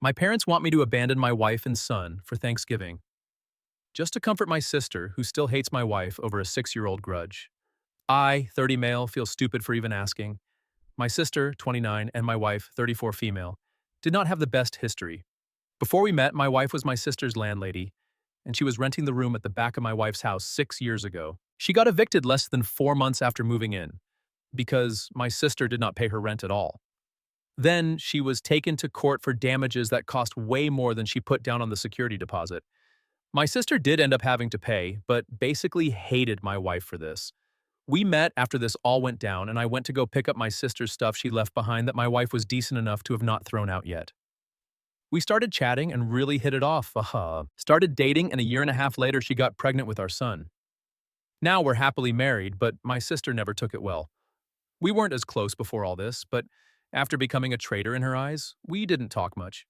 My parents want me to abandon my wife and son for Thanksgiving, just to comfort my sister, who still hates my wife over a 6-year-old grudge. I, 30 male, feel stupid for even asking. My sister, 29, and my wife, 34 female, did not have the best history. Before we met, my wife was my sister's landlady, and she was renting the room at the back of my wife's house 6 years ago. She got evicted less than 4 months after moving in, because my sister did not pay her rent at all. Then she was taken to court for damages that cost way more than she put down on the security deposit. My sister did end up having to pay, but basically hated my wife for this. We met after this all went down, and I went to go pick up my sister's stuff she left behind that my wife was decent enough to have not thrown out yet. We started chatting and really hit it off. Started dating, and a year and a half later, she got pregnant with our son. Now we're happily married, but my sister never took it well. We weren't as close before all this, but after becoming a traitor in her eyes, we didn't talk much.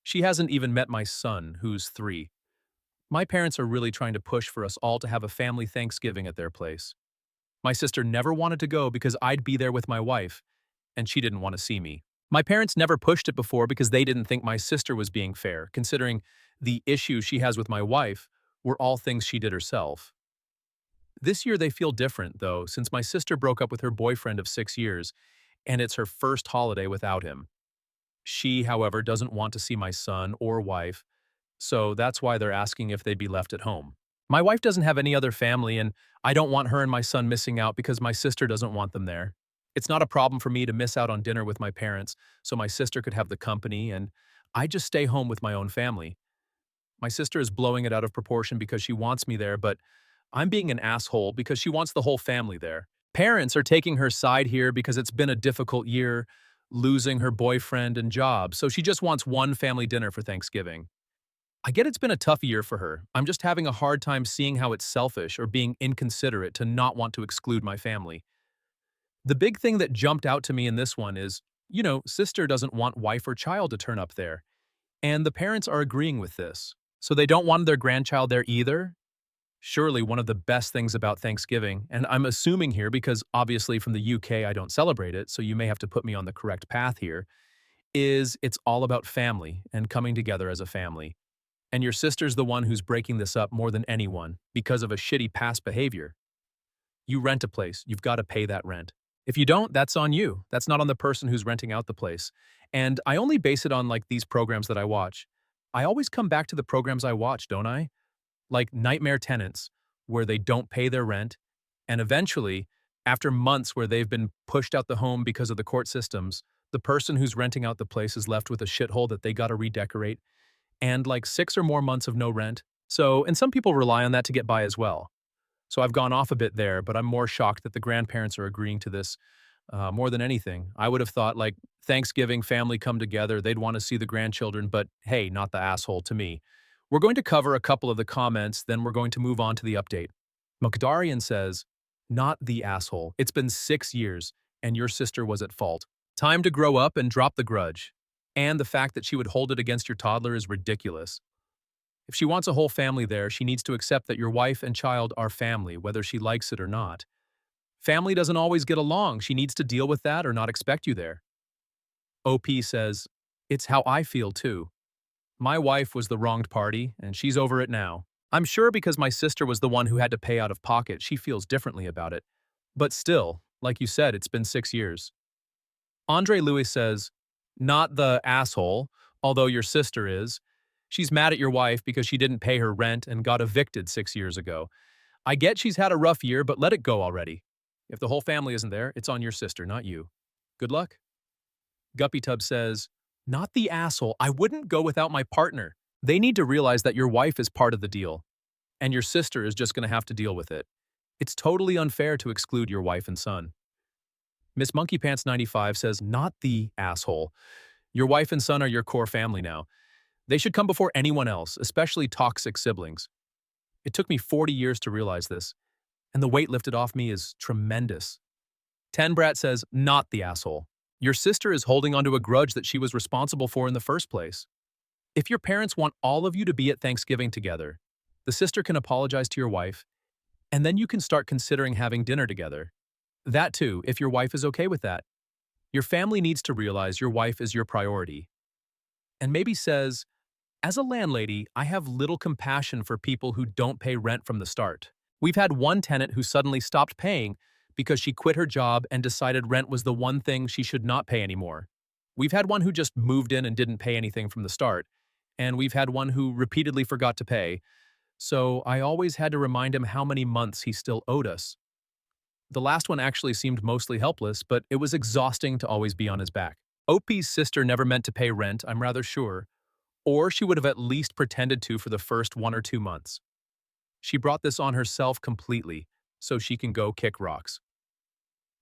She hasn't even met my son, who's 3. My parents are really trying to push for us all to have a family Thanksgiving at their place. My sister never wanted to go because I'd be there with my wife, and she didn't want to see me. My parents never pushed it before because they didn't think my sister was being fair, considering the issues she has with my wife were all things she did herself. This year they feel different, though, since my sister broke up with her boyfriend of 6 years, and it's her first holiday without him. She, however, doesn't want to see my son or wife, so that's why they're asking if they'd be left at home. My wife doesn't have any other family, and I don't want her and my son missing out because my sister doesn't want them there. It's not a problem for me to miss out on dinner with my parents so my sister could have the company, and I just stay home with my own family. My sister is blowing it out of proportion because she wants me there, but I'm being an asshole because she wants the whole family there. Parents are taking her side here because it's been a difficult year, losing her boyfriend and job, so she just wants one family dinner for Thanksgiving. I get it's been a tough year for her. I'm just having a hard time seeing how it's selfish or being inconsiderate to not want to exclude my family. The big thing that jumped out to me in this one is, sister doesn't want wife or child to turn up there. And the parents are agreeing with this. So they don't want their grandchild there either? Surely one of the best things about Thanksgiving, and I'm assuming here because obviously from the UK I don't celebrate it, so you may have to put me on the correct path here, is it's all about family and coming together as a family. And your sister's the one who's breaking this up more than anyone because of a shitty past behavior. You rent a place, you've got to pay that rent. If you don't, that's on you. That's not on the person who's renting out the place. And I only base it on these programs that I watch. I always come back to the programs I watch, don't I? Like Nightmare Tenants, where they don't pay their rent, and eventually, after months where they've been pushed out the home because of the court systems, the person who's renting out the place is left with a shithole that they gotta redecorate, and 6 or more months of no rent. And some people rely on that to get by as well. So I've gone off a bit there, but I'm more shocked that the grandparents are agreeing to this more than anything. I would have thought Thanksgiving, family come together, they'd want to see the grandchildren, but hey, not the asshole to me. We're going to cover a couple of the comments, then we're going to move on to the update. Mokdarian says, not the asshole. It's been 6 years, and your sister was at fault. Time to grow up and drop the grudge. And the fact that she would hold it against your toddler is ridiculous. If she wants a whole family there, she needs to accept that your wife and child are family, whether she likes it or not. Family doesn't always get along. She needs to deal with that or not expect you there. OP says, it's how I feel too. My wife was the wronged party, and she's over it now. I'm sure because my sister was the one who had to pay out of pocket, she feels differently about it. But still, like you said, it's been 6 years. Andre Louis says, not the asshole, although your sister is. She's mad at your wife because she didn't pay her rent and got evicted 6 years ago. I get she's had a rough year, but let it go already. If the whole family isn't there, it's on your sister, not you. Good luck. Guppytub says, not the asshole. I wouldn't go without my partner. They need to realize that your wife is part of the deal, and your sister is just going to have to deal with it. It's totally unfair to exclude your wife and son. Miss Monkeypants95 says, not the asshole. Your wife and son are your core family now. They should come before anyone else, especially toxic siblings. It took me 40 years to realize this, and the weight lifted off me is tremendous. Ten Brat says, not the asshole. Your sister is holding onto a grudge that she was responsible for in the first place. If your parents want all of you to be at Thanksgiving together, the sister can apologize to your wife, and then you can start considering having dinner together. That too, if your wife is okay with that. Your family needs to realize your wife is your priority. and maybe says, as a landlady, I have little compassion for people who don't pay rent from the start. We've had one tenant who suddenly stopped paying because she quit her job and decided rent was the one thing she should not pay anymore. We've had one who just moved in and didn't pay anything from the start. And we've had one who repeatedly forgot to pay. So I always had to remind him how many months he still owed us. The last one actually seemed mostly helpless, but it was exhausting to always be on his back. OP's sister never meant to pay rent, I'm rather sure, or she would have at least pretended to for the first 1 or 2 months. She brought this on herself completely, so she can go kick rocks.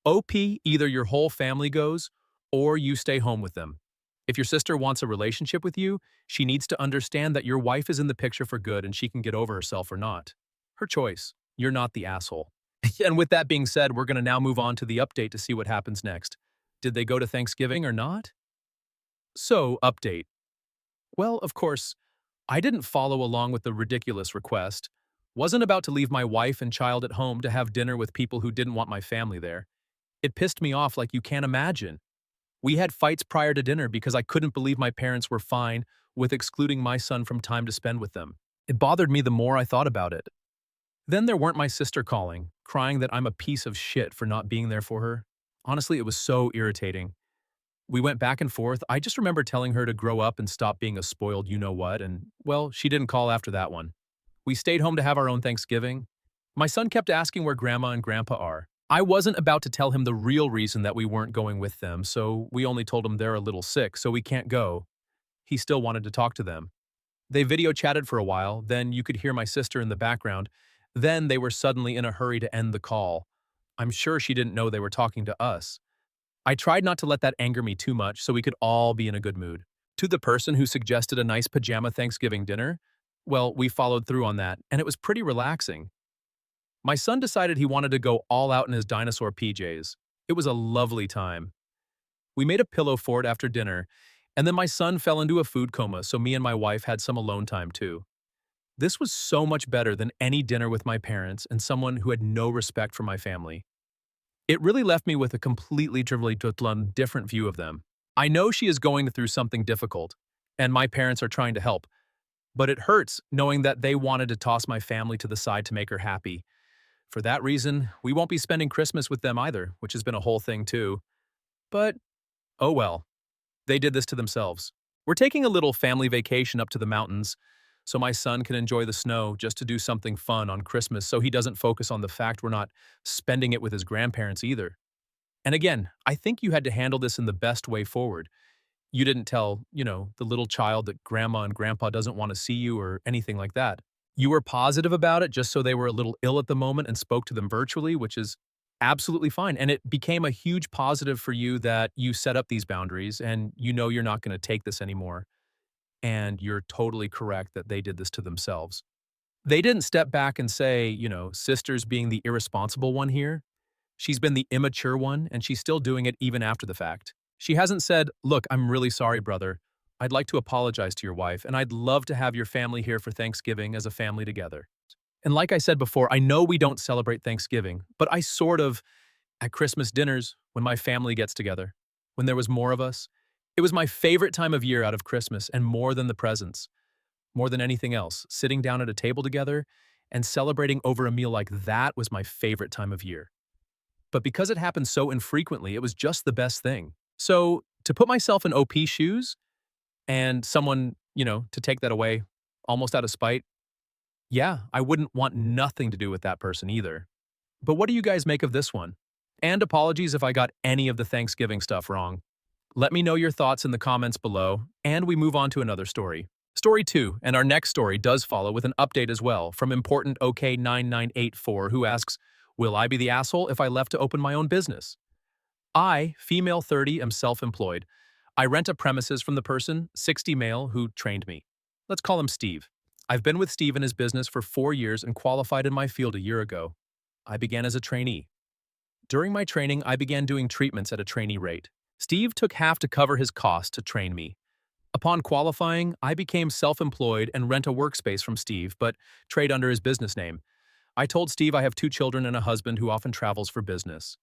OP, either your whole family goes, or you stay home with them. If your sister wants a relationship with you, she needs to understand that your wife is in the picture for good and she can get over herself or not. Her choice. You're not the asshole. And with that being said, we're going to now move on to the update to see what happens next. Did they go to Thanksgiving or not? So, update. Well, of course, I didn't follow along with the ridiculous request. Wasn't about to leave my wife and child at home to have dinner with people who didn't want my family there. It pissed me off like you can't imagine. We had fights prior to dinner because I couldn't believe my parents were fine with excluding my son from time to spend with them. It bothered me the more I thought about it. Then there weren't my sister calling, crying that I'm a piece of shit for not being there for her. Honestly, it was so irritating. We went back and forth. I just remember telling her to grow up and stop being a spoiled you-know-what, and, well, she didn't call after that one. We stayed home to have our own Thanksgiving. My son kept asking where Grandma and Grandpa are. I wasn't about to tell him the real reason that we weren't going with them, so we only told him they're a little sick, so we can't go. He still wanted to talk to them. They video chatted for a while, then you could hear my sister in the background. Then they were suddenly in a hurry to end the call. I'm sure she didn't know they were talking to us. I tried not to let that anger me too much so we could all be in a good mood. To the person who suggested a nice pajama Thanksgiving dinner, well, we followed through on that, and it was pretty relaxing. My son decided he wanted to go all out in his dinosaur PJs. It was a lovely time. We made a pillow fort after dinner, and then my son fell into a food coma, so me and my wife had some alone time too. This was so much better than any dinner with my parents and someone who had no respect for my family. It really left me with a completely different view of them. I know she is going through something difficult, and my parents are trying to help, but it hurts knowing that they wanted to toss my family to the side to make her happy. For that reason, we won't be spending Christmas with them either, which has been a whole thing too. But, oh well, they did this to themselves. We're taking a little family vacation up to the mountains, so my son can enjoy the snow just to do something fun on Christmas so he doesn't focus on the fact we're not spending it with his grandparents either. And again, I think you had to handle this in the best way forward. You didn't tell, the little child that grandma and grandpa doesn't want to see you or anything like that. You were positive about it just so they were a little ill at the moment and spoke to them virtually, which is absolutely fine. And it became a huge positive for you that you set up these boundaries and you know you're not going to take this anymore. And you're totally correct that they did this to themselves. They didn't step back and say, sister's being the irresponsible one here. She's been the immature one, and she's still doing it even after the fact. She hasn't said, look, I'm really sorry, brother. I'd like to apologize to your wife, and I'd love to have your family here for Thanksgiving as a family together. And like I said before, I know we don't celebrate Thanksgiving, but I sort of, at Christmas dinners, when my family gets together, when there was more of us, it was my favorite time of year out of Christmas and more than the presents, more than anything else. Sitting down at a table together and celebrating over a meal like that was my favorite time of year. But because it happened so infrequently, it was just the best thing. So to put myself in OP's shoes and someone, to take that away almost out of spite, yeah, I wouldn't want nothing to do with that person either. But what do you guys make of this one? And apologies if I got any of the Thanksgiving stuff wrong. Let me know your thoughts in the comments below, and we move on to another story. Story 2, and our next story does follow with an update as well from important OK9984 who asks, will I be the asshole if I left to open my own business? I, female 30, am self-employed. I rent a premises from the person, 60 male, who trained me. Let's call him Steve. I've been with Steve in his business for 4 years and qualified in my field a year ago. I began as a trainee. During my training, I began doing treatments at a trainee rate. Steve took half to cover his cost to train me. Upon qualifying, I became self-employed and rent a workspace from Steve, but trade under his business name. I told Steve I have 2 children and a husband who often travels for business.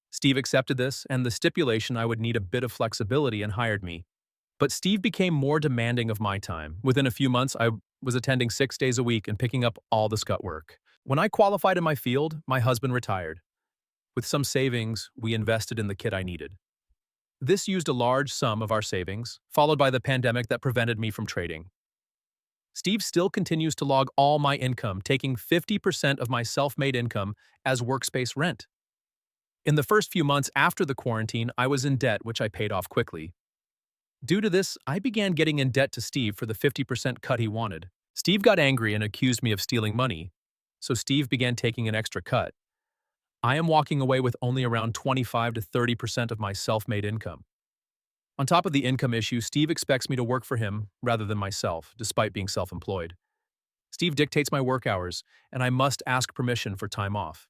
Steve accepted this and the stipulation I would need a bit of flexibility and hired me. But Steve became more demanding of my time. Within a few months, I was attending 6 days a week and picking up all the scut work. When I qualified in my field, my husband retired. With some savings, we invested in the kit I needed. This used a large sum of our savings, followed by the pandemic that prevented me from trading. Steve still continues to log all my income, taking 50% of my self-made income as workspace rent. In the first few months after the quarantine, I was in debt, which I paid off quickly. Due to this, I began getting in debt to Steve for the 50% cut he wanted. Steve got angry and accused me of stealing money, so Steve began taking an extra cut. I am walking away with only around 25 to 30% of my self-made income. On top of the income issue, Steve expects me to work for him rather than myself, despite being self-employed. Steve dictates my work hours, and I must ask permission for time off.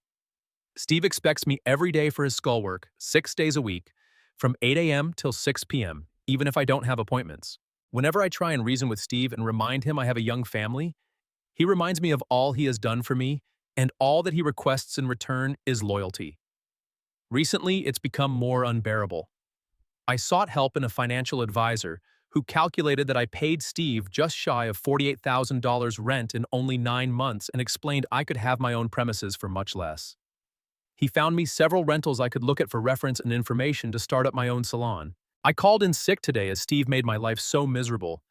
Steve expects me every day for his skull work, 6 days a week, from 8 a.m. till 6 p.m., even if I don't have appointments. Whenever I try and reason with Steve and remind him I have a young family, he reminds me of all he has done for me, and all that he requests in return is loyalty. Recently, it's become more unbearable. I sought help in a financial advisor who calculated that I paid Steve just shy of $48,000 rent in only 9 months and explained I could have my own premises for much less. He found me several rentals I could look at for reference and information to start up my own salon. I called in sick today as Steve made my life so miserable.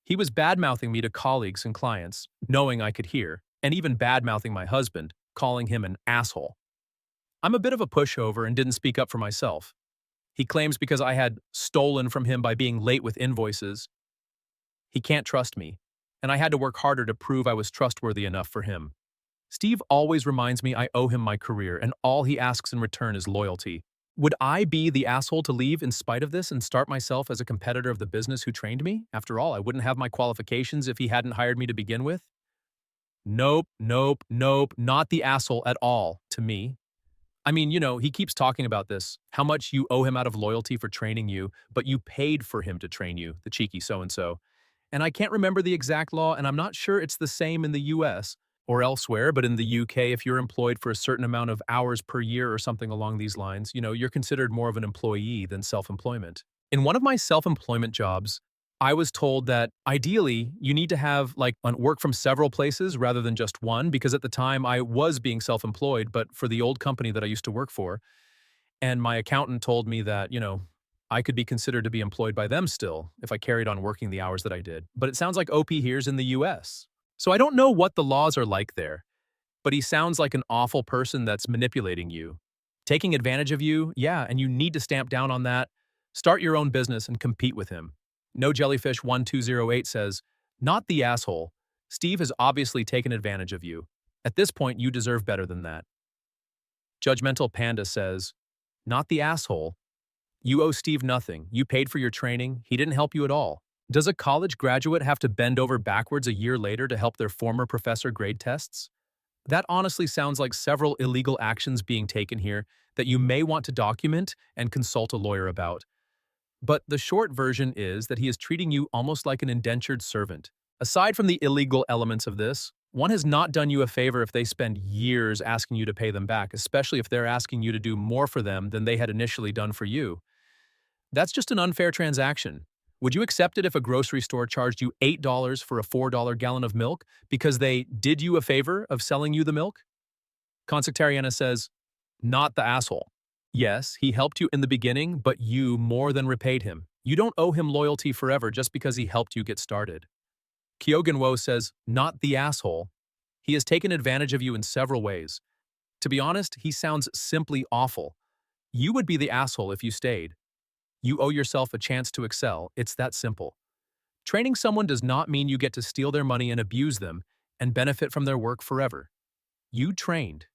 He was bad-mouthing me to colleagues and clients, knowing I could hear, and even bad-mouthing my husband, calling him an asshole. I'm a bit of a pushover and didn't speak up for myself. He claims because I had stolen from him by being late with invoices, he can't trust me, and I had to work harder to prove I was trustworthy enough for him. Steve always reminds me I owe him my career, and all he asks in return is loyalty. Would I be the asshole to leave in spite of this and start myself as a competitor of the business who trained me? After all, I wouldn't have my qualifications if he hadn't hired me to begin with. Nope, nope, nope, not the asshole at all, to me. I mean, he keeps talking about this, how much you owe him out of loyalty for training you, but you paid for him to train you, the cheeky so-and-so. And I can't remember the exact law, and I'm not sure it's the same in the US or elsewhere, but in the UK, if you're employed for a certain amount of hours per year or something along these lines, you're considered more of an employee than self-employment. In one of my self-employment jobs, I was told that ideally you need to have work from several places rather than just one, because at the time I was being self-employed, but for the old company that I used to work for, and my accountant told me that, I could be considered to be employed by them still if I carried on working the hours that I did. But it sounds like OP here's in the US. So I don't know what the laws are like there, but he sounds like an awful person that's manipulating you, taking advantage of you, yeah, and you need to stamp down on that. Start your own business and compete with him. No Jellyfish 1208 says, not the asshole. Steve has obviously taken advantage of you. At this point, you deserve better than that. Judgmental Panda says, not the asshole. You owe Steve nothing. You paid for your training. He didn't help you at all. Does a college graduate have to bend over backwards a year later to help their former professor grade tests? That honestly sounds like several illegal actions being taken here that you may want to document and consult a lawyer about. But the short version is that he is treating you almost like an indentured servant. Aside from the illegal elements of this, one has not done you a favor if they spend years asking you to pay them back, especially if they're asking you to do more for them than they had initially done for you. That's just an unfair transaction. Would you accept it if a grocery store charged you $8 for a $4 gallon of milk because they did you a favor of selling you the milk? Consectariana says, not the asshole. Yes, he helped you in the beginning, but you more than repaid him. You don't owe him loyalty forever just because he helped you get started. Kyogen Wo says, not the asshole. He has taken advantage of you in several ways. To be honest, he sounds simply awful. You would be the asshole if you stayed. You owe yourself a chance to excel. It's that simple. Training someone does not mean you get to steal their money and abuse them and benefit from their work forever. You trained.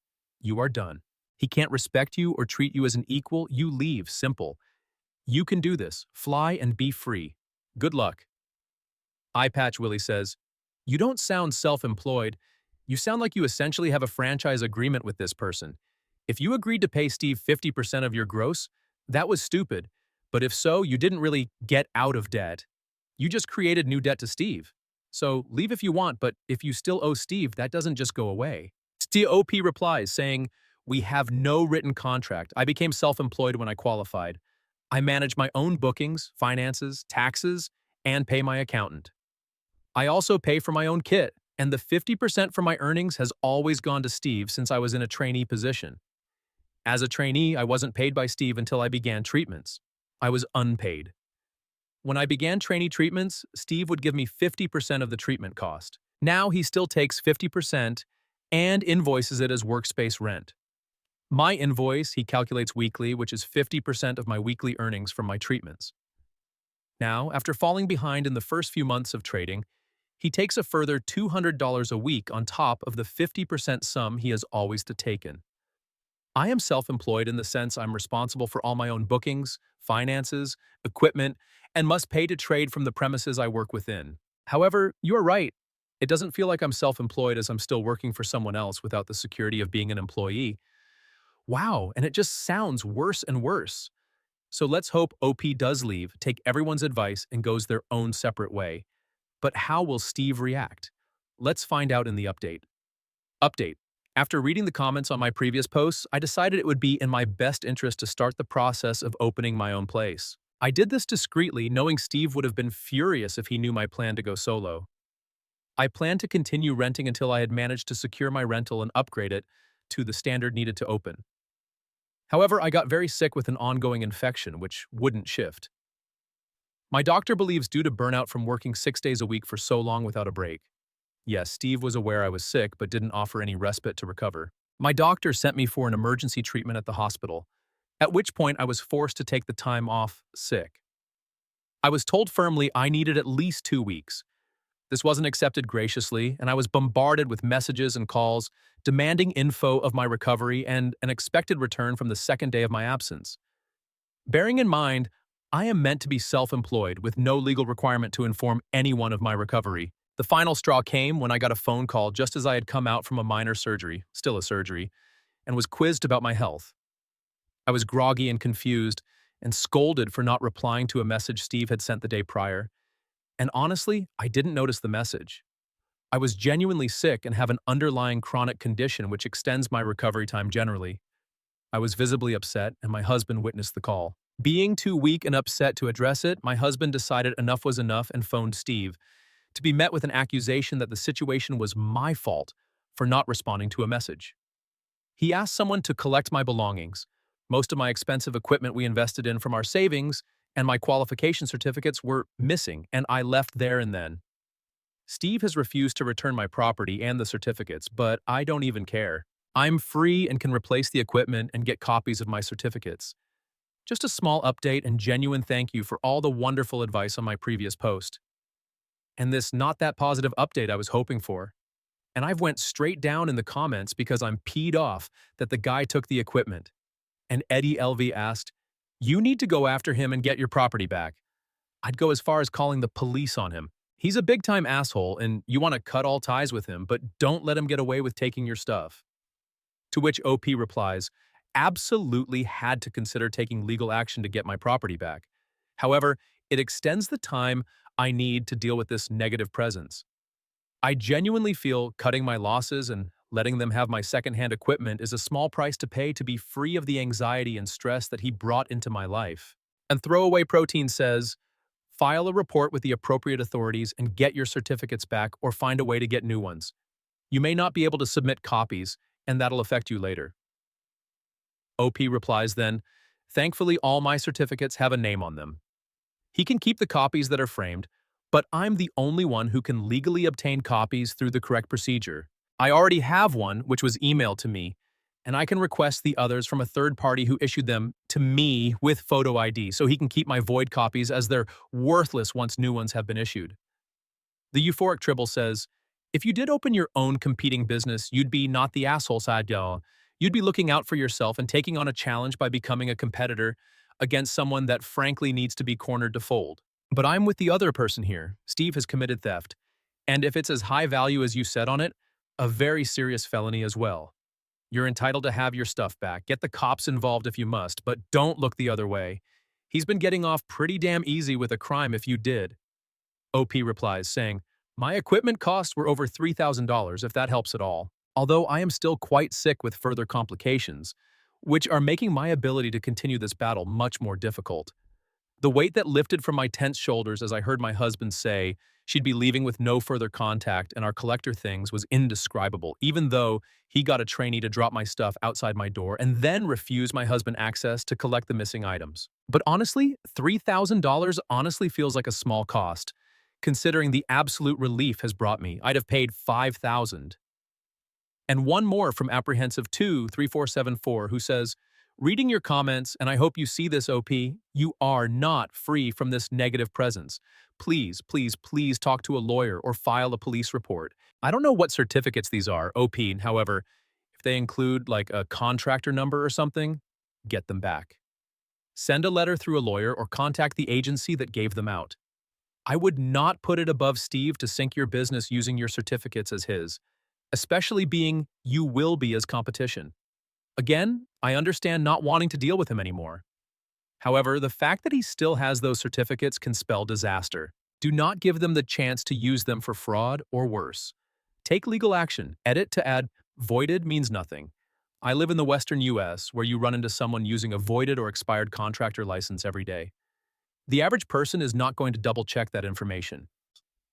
You are done. He can't respect you or treat you as an equal. You leave. Simple. You can do this. Fly and be free. Good luck. Eyepatch Willie says, you don't sound self-employed. You sound like you essentially have a franchise agreement with this person. If you agreed to pay Steve 50% of your gross, that was stupid. But if so, you didn't really get out of debt. You just created new debt to Steve. So leave if you want, but if you still owe Steve, that doesn't just go away. TOP replies saying, we have no written contract. I became self-employed when I qualified. I manage my own bookings, finances, taxes, and pay my accountant. I also pay for my own kit, and the 50% from my earnings has always gone to Steve since I was in a trainee position. As a trainee, I wasn't paid by Steve until I began treatments. I was unpaid. When I began trainee treatments, Steve would give me 50% of the treatment cost. Now he still takes 50% and invoices it as workspace rent. My invoice he calculates weekly, which is 50% of my weekly earnings from my treatments. Now, after falling behind in the first few months of trading, he takes a further $200 a week on top of the 50% sum he has always taken. I am self-employed in the sense I'm responsible for all my own bookings, finances, equipment, and must pay to trade from the premises I work within. However, you're right. It doesn't feel like I'm self-employed as I'm still working for someone else without the security of being an employee. Wow, and it just sounds worse and worse. So let's hope OP does leave, take everyone's advice, and goes their own separate way. But how will Steve react? Let's find out in the update. Update. After reading the comments on my previous posts, I decided it would be in my best interest to start the process of opening my own place. I did this discreetly, knowing Steve would have been furious if he knew my plan to go solo. I planned to continue renting until I had managed to secure my rental and upgrade it to the standard needed to open. However, I got very sick with an ongoing infection, which wouldn't shift. My doctor believes due to burnout from working 6 days a week for so long without a break. Yes, Steve was aware I was sick, but didn't offer any respite to recover. My doctor sent me for an emergency treatment at the hospital, at which point I was forced to take the time off sick. I was told firmly I needed at least 2 weeks. This wasn't accepted graciously, and I was bombarded with messages and calls demanding info of my recovery and an expected return from the second day of my absence. Bearing in mind, I am meant to be self-employed with no legal requirement to inform anyone of my recovery. The final straw came when I got a phone call just as I had come out from a minor surgery, still a surgery, and was quizzed about my health. I was groggy and confused and scolded for not replying to a message Steve had sent the day prior. And honestly, I didn't notice the message. I was genuinely sick and have an underlying chronic condition which extends my recovery time generally. I was visibly upset, and my husband witnessed the call. Being too weak and upset to address it, my husband decided enough was enough and phoned Steve, to be met with an accusation that the situation was my fault for not responding to a message. He asked someone to collect my belongings, most of my expensive equipment we invested in from our savings, and my qualification certificates were missing, and I left there and then. Steve has refused to return my property and the certificates, but I don't even care. I'm free and can replace the equipment and get copies of my certificates. Just a small update and genuine thank you for all the wonderful advice on my previous post. And this not that positive update I was hoping for. And I've went straight down in the comments because I'm peed off that the guy took the equipment. And Eddie LV asked, "You need to go after him and get your property back." I'd go as far as calling the police on him. He's a big-time asshole and you want to cut all ties with him, but don't let him get away with taking your stuff. To which OP replies, absolutely had to consider taking legal action to get my property back. However, it extends the time I need to deal with this negative presence. I genuinely feel cutting my losses and letting them have my secondhand equipment is a small price to pay to be free of the anxiety and stress that he brought into my life. And Throwaway Protein says, file a report with the appropriate authorities and get your certificates back or find a way to get new ones. You may not be able to submit copies, and that'll affect you later. OP replies then, thankfully all my certificates have a name on them. He can keep the copies that are framed, but I'm the only one who can legally obtain copies through the correct procedure. I already have one, which was emailed to me, and I can request the others from a third party who issued them to me with photo ID, so he can keep my void copies as they're worthless once new ones have been issued. The Euphoric Tribble says, if you did open your own competing business, you'd be not the asshole side, y'all. You'd be looking out for yourself and taking on a challenge by becoming a competitor against someone that frankly needs to be cornered to fold. But I'm with the other person here. Steve has committed theft. And if it's as high value as you said on it, a very serious felony as well. You're entitled to have your stuff back. Get the cops involved if you must, but don't look the other way. He's been getting off pretty damn easy with a crime if you did. OP replies, saying, my equipment costs were over $3,000 if that helps at all. Although I am still quite sick with further complications, which are making my ability to continue this battle much more difficult. The weight that lifted from my tense shoulders as I heard my husband say she'd be leaving with no further contact and our collector things was indescribable, even though he got a trainee to drop my stuff outside my door and then refuse my husband access to collect the missing items. But honestly, $3,000 honestly feels like a small cost, considering the absolute relief has brought me. I'd have paid $5,000. And one more from Apprehensive 23474 who says, reading your comments, and I hope you see this, OP, you are not free from this negative presence. Please, please, please talk to a lawyer or file a police report. I don't know what certificates these are, OP, however, if they include like a contractor number or something, get them back. Send a letter through a lawyer or contact the agency that gave them out. I would not put it above Steve to sync your business using your certificates as his, especially being you will be as competition. Again, I understand not wanting to deal with him anymore. However, the fact that he still has those certificates can spell disaster. Do not give them the chance to use them for fraud or worse. Take legal action. Edit to add voided means nothing. I live in the Western US where you run into someone using a voided or expired contractor license every day. The average person is not going to double check that information.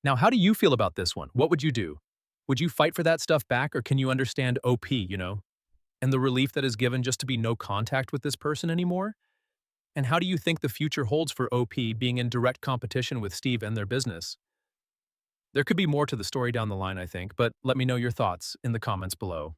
Now, how do you feel about this one? What would you do? Would you fight for that stuff back or can you understand OP? And the relief that is given just to be no contact with this person anymore? And how do you think the future holds for OP being in direct competition with Steve and their business? There could be more to the story down the line, I think, but let me know your thoughts in the comments below.